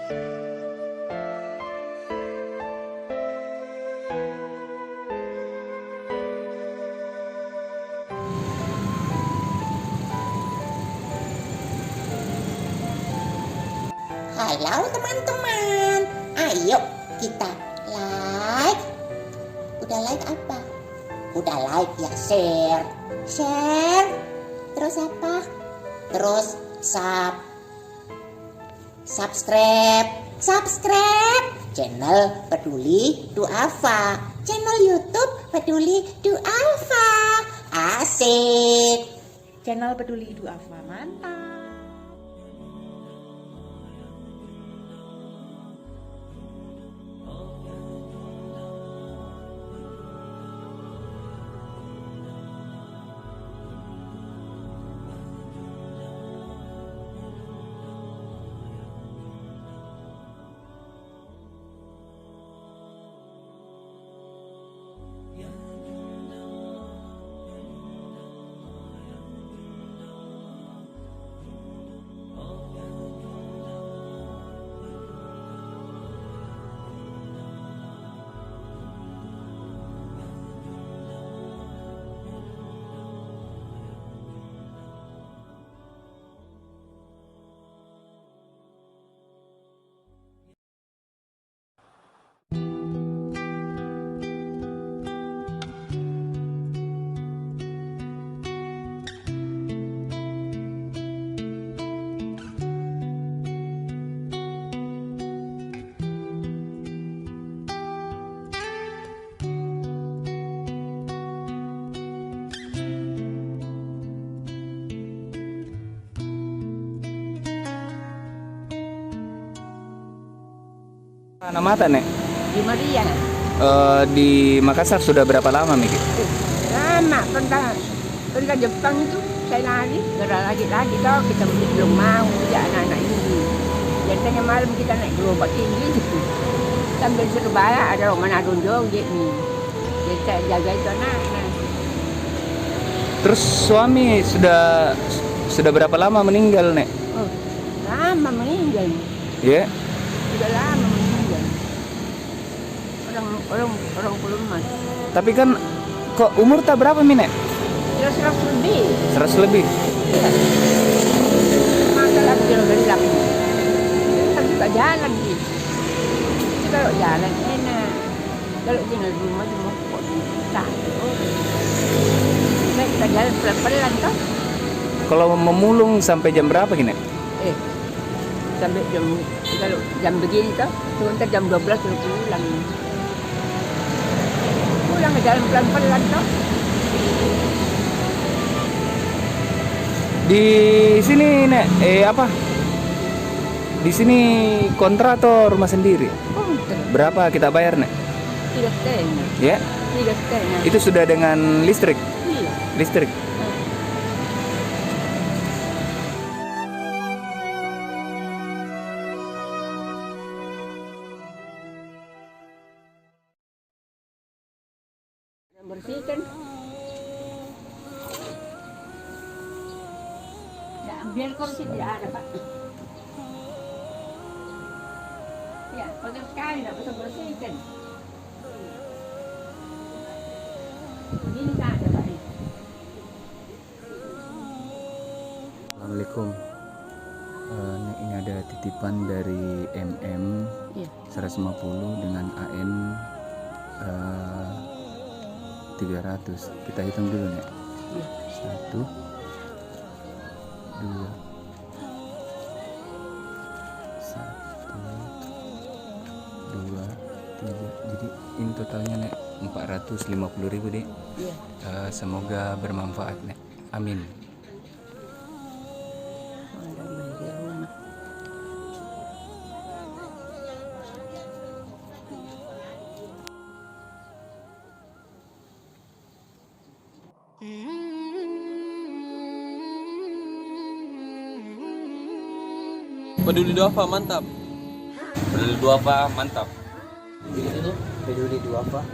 Halo teman-teman, ayo kita like. Udah like apa? Udah like ya share. Share. Terus apa? Terus subscribe channel Peduli Duafa, channel YouTube Peduli Duafa. Asik. Channel Peduli Duafa, mantap. Mana mata nek? Di Maria. Di Makassar sudah berapa lama Miki? Lama, pernah Jepang itu saya lari, lagi toh kita belum mau ya anak-anak ini. Biasanya malam kita naik gerobak tinggi gitu. Sambil Surabaya ada orang Manado joget nih. Jadi saya jaga itu anak-anak. Terus suami sudah berapa lama meninggal nek? Oh, lama meninggal. Ya? Yeah. Sudah lama meninggal. Orang Puluman. Tapi kan kok umur tak berapa Nek? 100 lebih. 100 lebih. Iya. Maka lagi gelap. Kan juga jalan gitu. Itu kalau jalan enak. Kalau tinggal di rumah cuma kok sakit. Kita jalan pelan-pelan toh. Kalau memulung sampai jam berapa gini? Sampai kalau jam begini toh, sebentar jam 12 sudah pulang. Pulang ke jalan pelan-pelan toh. Di sini Nek, Di sini kontra atau rumah sendiri? Berapa kita bayar Nek? 3,5. Ya? 3,5. Itu sudah dengan listrik? Iya. Listrik. Bersihkan. Ya, ambil kursi tidak ada Pak. Ya, kotor sekali tidak bisa bersihkan. Ini tak ada Pak. Assalamualaikum. Ini ada titipan dari MM Iya. 150 dengan AN 300. Kita hitung dulu nih. Iya. 1 2 1 2 3. Jadi ini totalnya nek 450.000 deh. Iya. Semoga bermanfaat nek. Amin. Peduli Duafa mantap. Peduli Duafa mantap. Peduli Duafa.